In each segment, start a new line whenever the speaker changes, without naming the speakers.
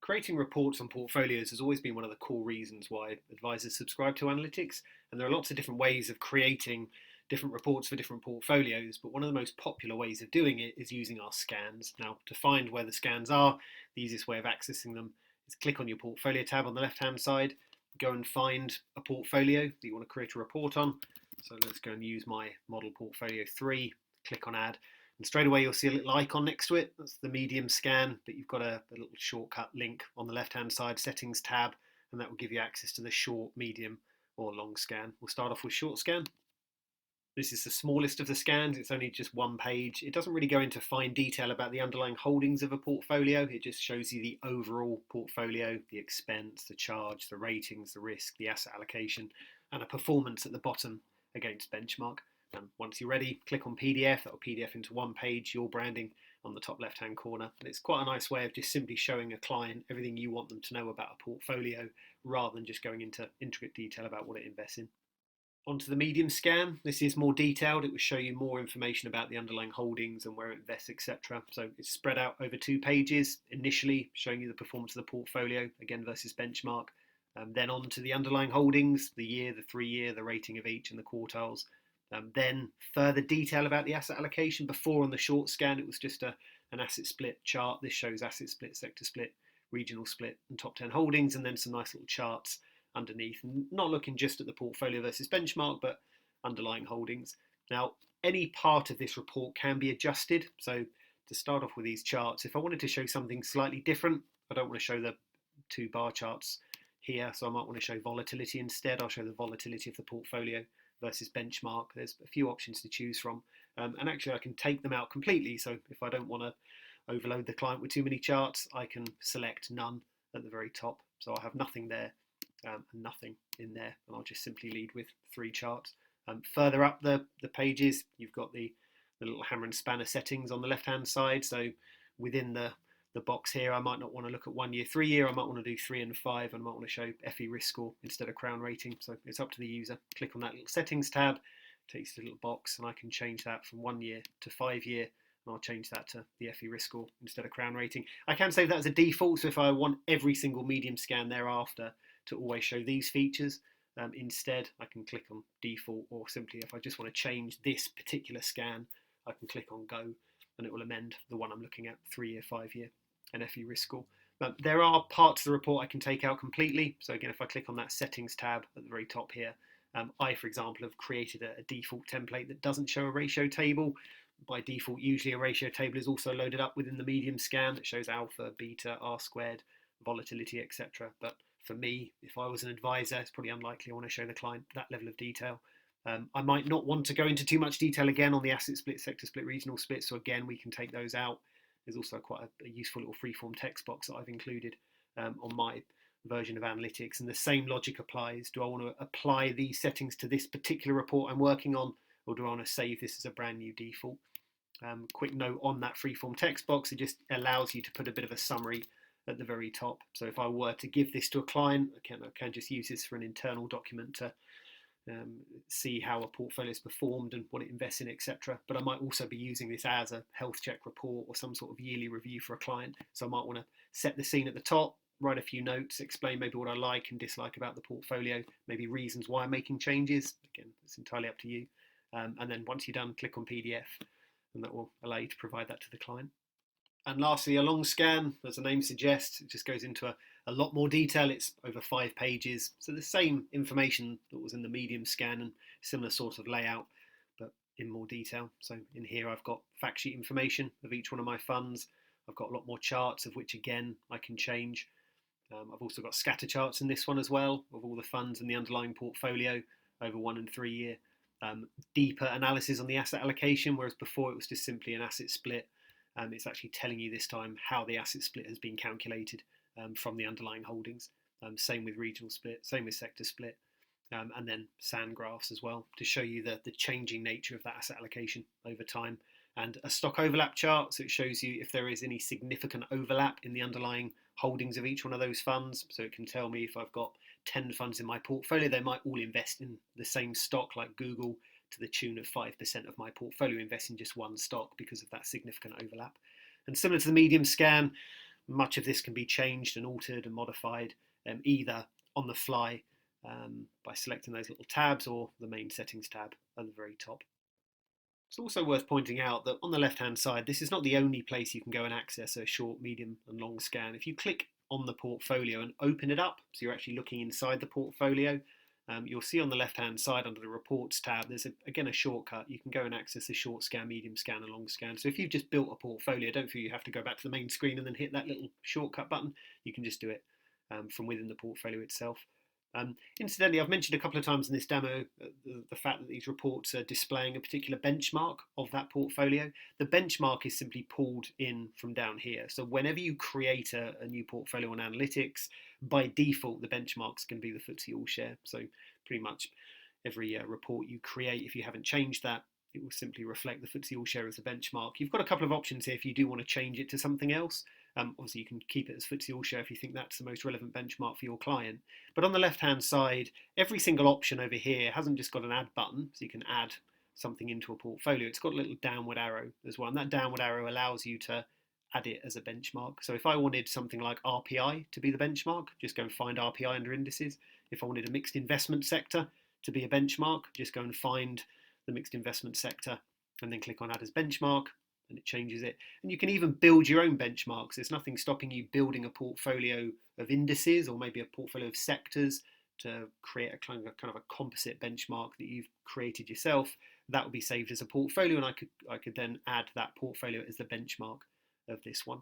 Creating reports on portfolios has always been one of the core reasons why advisors subscribe to analytics, and there are lots of different ways of creating different reports for different portfolios, but one of the most popular ways of doing it is using our scans. Now, to find where the scans are, the easiest way of accessing them is click on your portfolio tab on the left hand side, go and find a portfolio that you want to create a report on. So let's go and use my model portfolio 3, click on add, and straight away you'll see a little icon next to it. That's the medium scan, but you've got a little shortcut link on the left hand side, settings tab, and that will give you access to the short, medium or long scan. We'll start off with short scan. This is the smallest of the scans, it's only just one page. It doesn't really go into fine detail about the underlying holdings of a portfolio, it just shows you the overall portfolio, the expense, the charge, the ratings, the risk, the asset allocation, and a performance at the bottom against benchmark. And once you're ready, click on PDF, that will PDF into one page, your branding on the top left hand corner. And it's quite a nice way of just simply showing a client everything you want them to know about a portfolio rather than just going into intricate detail about what it invests in. Onto the medium scan. This is more detailed. It will show you more information about the underlying holdings and where it invests, etc. So it's spread out over 2 pages, initially showing you the performance of the portfolio, again versus benchmark. Then on to the underlying holdings, the year, the 3-year, the rating of each and the quartiles. Then further detail about the asset allocation. Before on the short scan, it was just an asset split chart. This shows asset split, sector split, regional split and top 10 holdings, and then some nice little charts underneath, not looking just at the portfolio versus benchmark, but underlying holdings. Now, any part of this report can be adjusted. So to start off with these charts, if I wanted to show something slightly different, I don't want to show the 2 bar charts here, so I might want to show volatility instead. I'll show the volatility of the portfolio versus benchmark. There's a few options to choose from, and actually I can take them out completely. So if I don't want to overload the client with too many charts, I can select none at the very top. So I'll have nothing there and nothing in there, and I'll just simply lead with 3 charts. Further up the pages, you've got the little hammer and spanner settings on the left hand side. So within the box here, I might not want to look at 1 year, 3 year, I might want to do 3 and 5, and I might want to show FE risk score instead of crown rating. So it's up to the user. Click on that little settings tab, takes you to a little box, and I can change that from 1 year to 5 year, and I'll change that to the FE risk score instead of crown rating. I can save that as a default, so if I want every single medium scan thereafter to always show these features, instead I can click on default, or simply if I just want to change this particular scan, I can click on go, and it will amend the one I'm looking at, 3 year, 5 year, and FE risk score. There are parts of the report I can take out completely. So again, if I click on that settings tab at the very top here, I, for example, have created a default template that doesn't show a ratio table. By default, usually a ratio table is also loaded up within the medium scan that shows alpha, beta, R squared, volatility, etc. But for me, if I was an advisor, it's probably unlikely I want to show the client that level of detail. I might not want to go into too much detail again on the asset split, sector split, regional split. So again, we can take those out. There's also quite a useful little freeform text box that I've included on my version of analytics. And the same logic applies. Do I want to apply these settings to this particular report I'm working on, or do I want to save this as a brand new default? Quick note on that freeform text box, it just allows you to put a bit of a summary at the very top. So if I were to give this to a client, I can just use this for an internal document to see how a portfolio is performed and what it invests in, etc. But I might also be using this as a health check report or some sort of yearly review for a client. So I might want to set the scene at the top, write a few notes, explain maybe what I like and dislike about the portfolio, maybe reasons why I'm making changes. Again, it's entirely up to you. And then once you're done, click on PDF, and that will allow you to provide that to the client. And lastly, a long scan, as the name suggests, it just goes into a lot more detail. It's over 5 pages. So the same information that was in the medium scan and similar sort of layout, but in more detail. So in here, I've got fact sheet information of each one of my funds. I've got a lot more charts, of which again, I can change. I've also got scatter charts in this one as well, of all the funds and the underlying portfolio over 1 and 3 year. Deeper analysis on the asset allocation, whereas before it was just simply an asset split. It's actually telling you this time how the asset split has been calculated from the underlying holdings. Same with regional split, same with sector split, and then SAN graphs as well to show you the changing nature of that asset allocation over time. And a stock overlap chart, so it shows you if there is any significant overlap in the underlying holdings of each one of those funds. So it can tell me if I've got 10 funds in my portfolio, they might all invest in the same stock, like Google, to the tune of 5% of my portfolio invest in just one stock because of that significant overlap. And similar to the medium scan, Much of this can be changed and altered and modified either on the fly by selecting those little tabs or the main settings tab at the very top. It's also worth pointing out that on the left-hand side, this is not the only place you can go and access a short, medium and long scan. If you click on the portfolio and open it up, so you're actually looking inside the portfolio, you'll see on the left-hand side under the Reports tab, there's again a shortcut. You can go and access the short scan, medium scan and long scan. So if you've just built a portfolio, don't feel you have to go back to the main screen and then hit that little shortcut button. You can just do it from within the portfolio itself. Incidentally, I've mentioned a couple of times in this demo the fact that these reports are displaying a particular benchmark of that portfolio. The benchmark is simply pulled in from down here. So whenever you create a new portfolio on analytics, by default, the benchmark's going to be the FTSE All-Share. So pretty much every report you create, if you haven't changed that, it will simply reflect the FTSE All-Share as a benchmark. You've got a couple of options here if you do want to change it to something else. Obviously, you can keep it as FTSE All-Share if you think that's the most relevant benchmark for your client. But on the left-hand side, every single option over here hasn't just got an add button, so you can add something into a portfolio. It's got a little downward arrow as well, and that downward arrow allows you to add it as a benchmark. So if I wanted something like RPI to be the benchmark, just go and find RPI under indices. If I wanted a mixed investment sector to be a benchmark, just go and find the mixed investment sector and then click on add as benchmark, and it changes it. And you can even build your own benchmarks. There's nothing stopping you building a portfolio of indices or maybe a portfolio of sectors to create a kind of a composite benchmark that you've created yourself. That would be saved as a portfolio, and I could then add that portfolio as the benchmark of this one.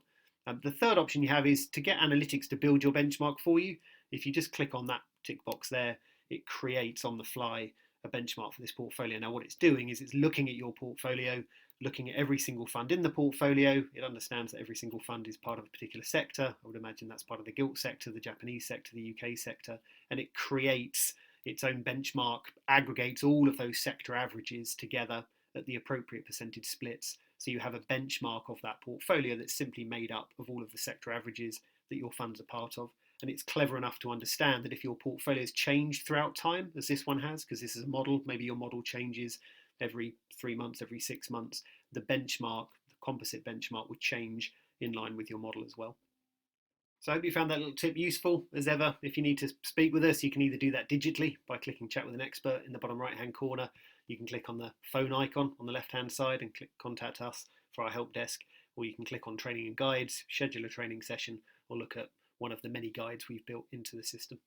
The third option you have is to get analytics to build your benchmark for you. If you just click on that tick box there, it creates on the fly a benchmark for this portfolio. Now what it's doing is it's looking at your portfolio, looking at every single fund in the portfolio. It understands that every single fund is part of a particular sector. I would imagine that's part of the gilt sector, the Japanese sector, the UK sector, and it creates its own benchmark, aggregates all of those sector averages together at the appropriate percentage splits. So you have a benchmark of that portfolio that's simply made up of all of the sector averages that your funds are part of. And it's clever enough to understand that if your portfolio has changed throughout time, as this one has, because this is a model, maybe your model changes every 3 months, every 6 months, the benchmark, the composite benchmark, would change in line with your model as well. So I hope you found that little tip useful. As ever, if you need to speak with us, you can either do that digitally by clicking chat with an expert in the bottom right hand corner. You can click on the phone icon on the left hand side and click contact us for our help desk, or you can click on training and guides, schedule a training session, or look at one of the many guides we've built into the system.